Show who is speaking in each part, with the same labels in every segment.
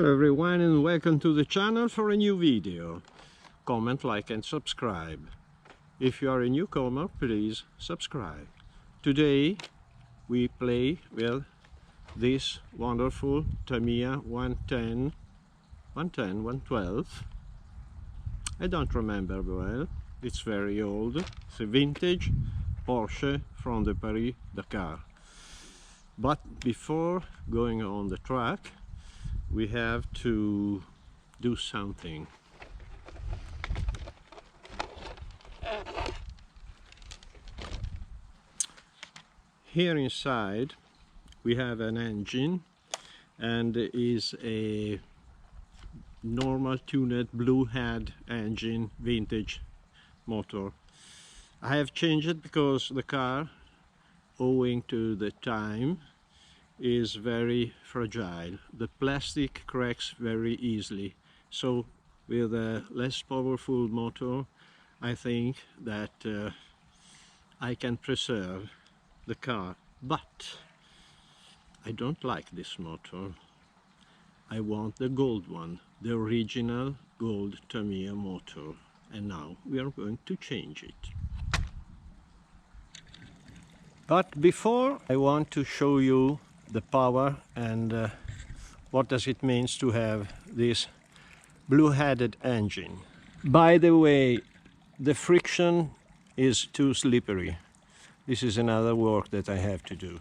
Speaker 1: Hello everyone and welcome to the channel for a new video. Comment, like and subscribe. If you are a newcomer, please subscribe. Today we play with this wonderful Tamiya 112. I don't remember well, it's very old. It's a vintage Porsche from the Paris Dakar. But before going on the track, we have to do something. Here inside we have an engine, and it is a normal tuned blue head engine, vintage motor. I have changed it because the car, owing to the time, is very fragile. The plastic cracks very easily, so with a less powerful motor I think that I can preserve the car. But I don't like this motor. I want the gold one, the original gold Tamiya motor, and now we are going to change it. But before, I want to show you the power and what does it mean to have this blue-headed engine. By the way, the friction is too slippery. This is another work that I have to do.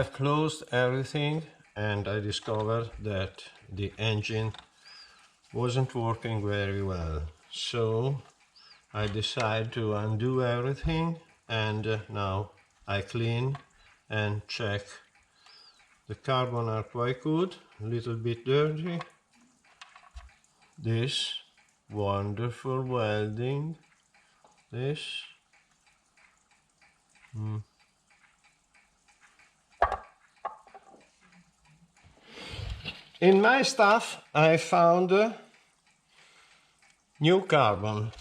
Speaker 1: have closed everything and I discovered that the engine wasn't working very well. So I decided to undo everything, and now I clean and check. The carbon are quite good, a little bit dirty. This wonderful welding, this. In my stuff I found new carbon.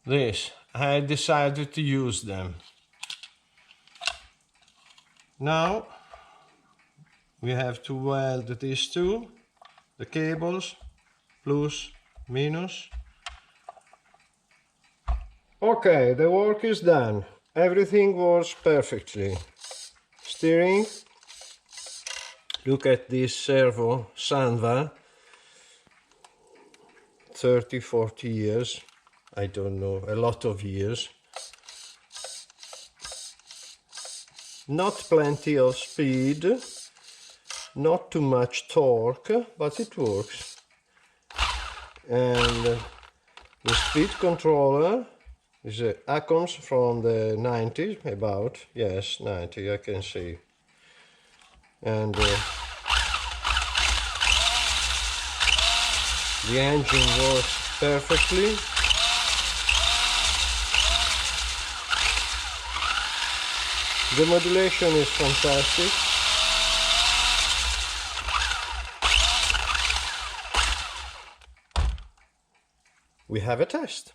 Speaker 1: This, I decided to use them. Now we have to weld these two, the cables, plus, minus. Okay, the work is done. Everything works perfectly. Steering. Look at this servo Sanva. 30, 40 years. I don't know, a lot of years. Not plenty of speed, not too much torque, but it works. And the speed controller is Acoms from the 90s, about, yes, 90, I can see. And the engine works perfectly. The modulation is fantastic. We have a test.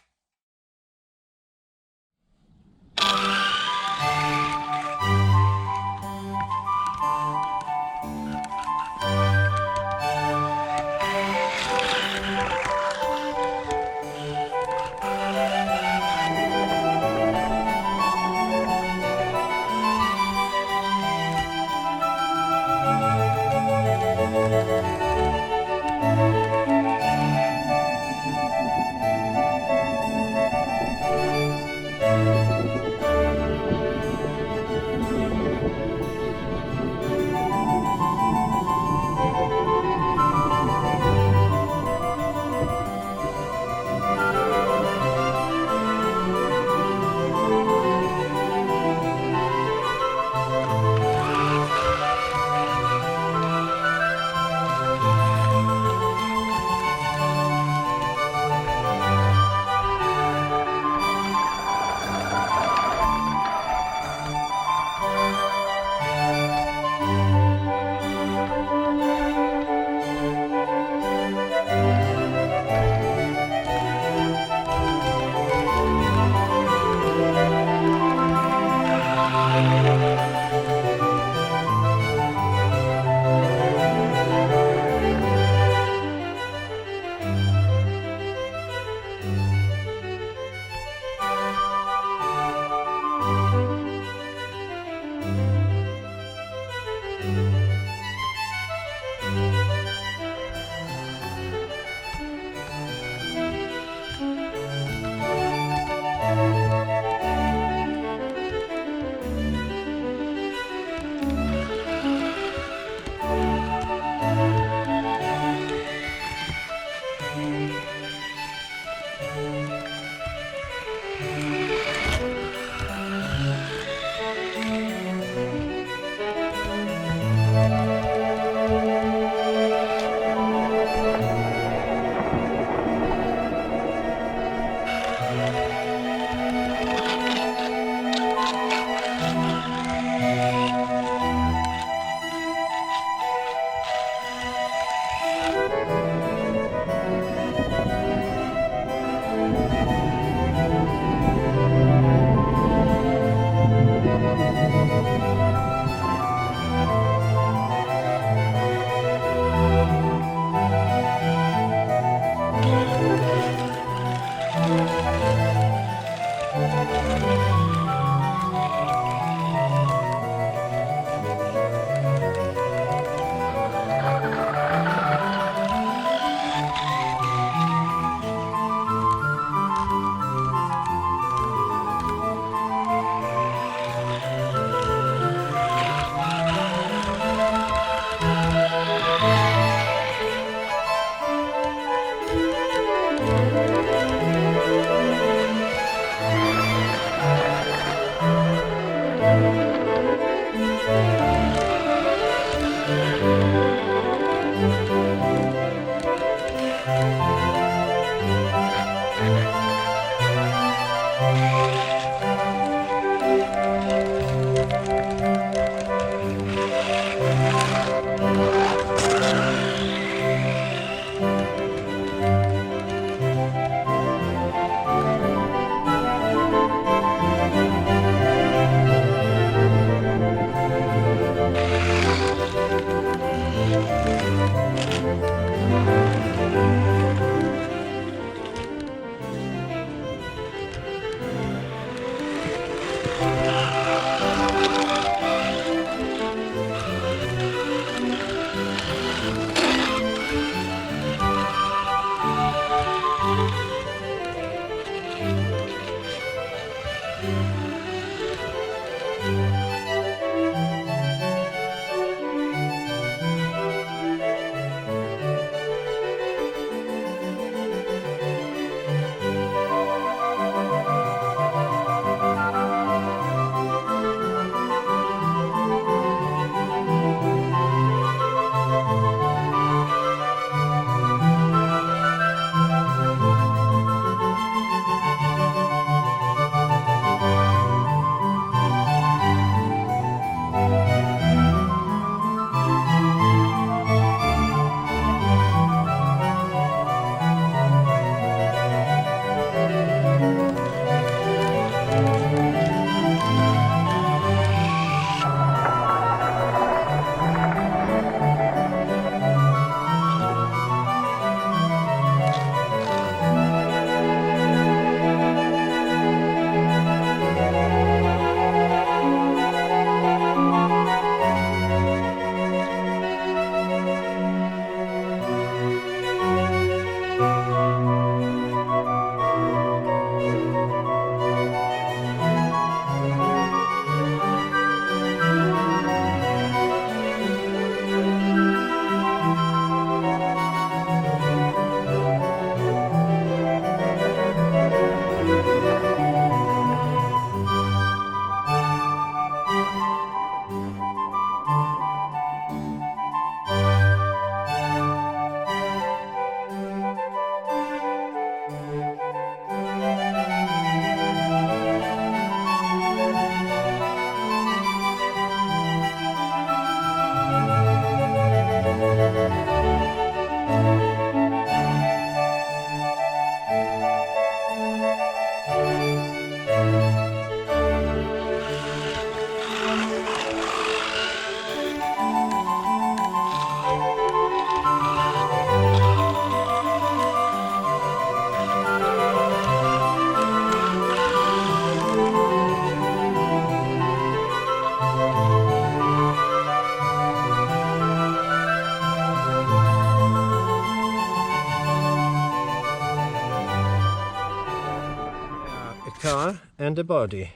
Speaker 1: and the body.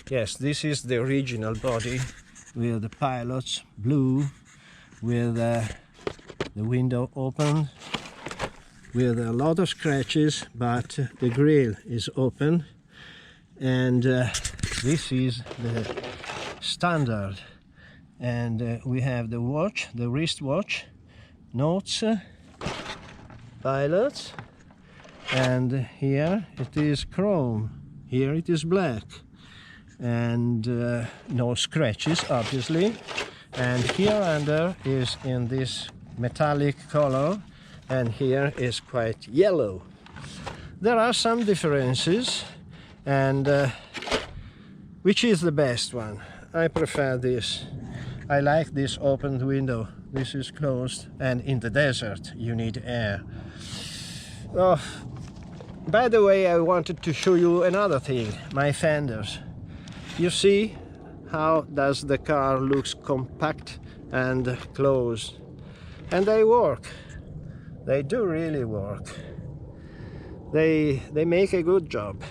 Speaker 1: Yes, this is the original body with the pilot's blue, with the window open, with a lot of scratches, but the grille is open, and this is the standard. And we have the watch, the wristwatch, notes, pilot, and here it is chrome, here it is black, and no scratches obviously, and here under is in this metallic color, and here is quite yellow. There are some differences, and which is the best one? I prefer this. I like this opened window. This is closed, and in the desert you need air. Oh, by the way, I wanted to show you another thing, my fenders. You see how does the car looks compact and closed, and they work. They do really work. They make a good job.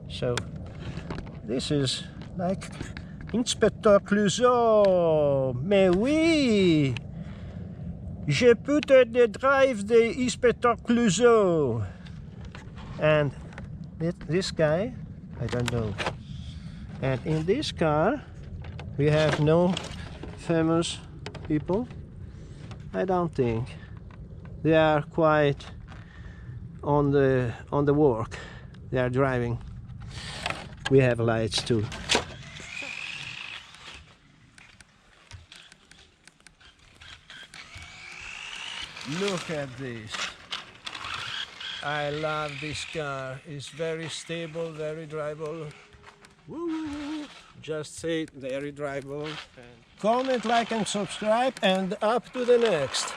Speaker 1: So this is like Inspecteur Clouseau. Mais oui, je peux te drive the Inspecteur Clouseau. And this guy, I don't know. And in this car, we have no famous people. I don't think. They are quite on the work. They are driving. We have lights too. Look at this. I love this car. It's very stable, very drivable. Woo! Just say very drivable. Comment, like and subscribe, and up to the next.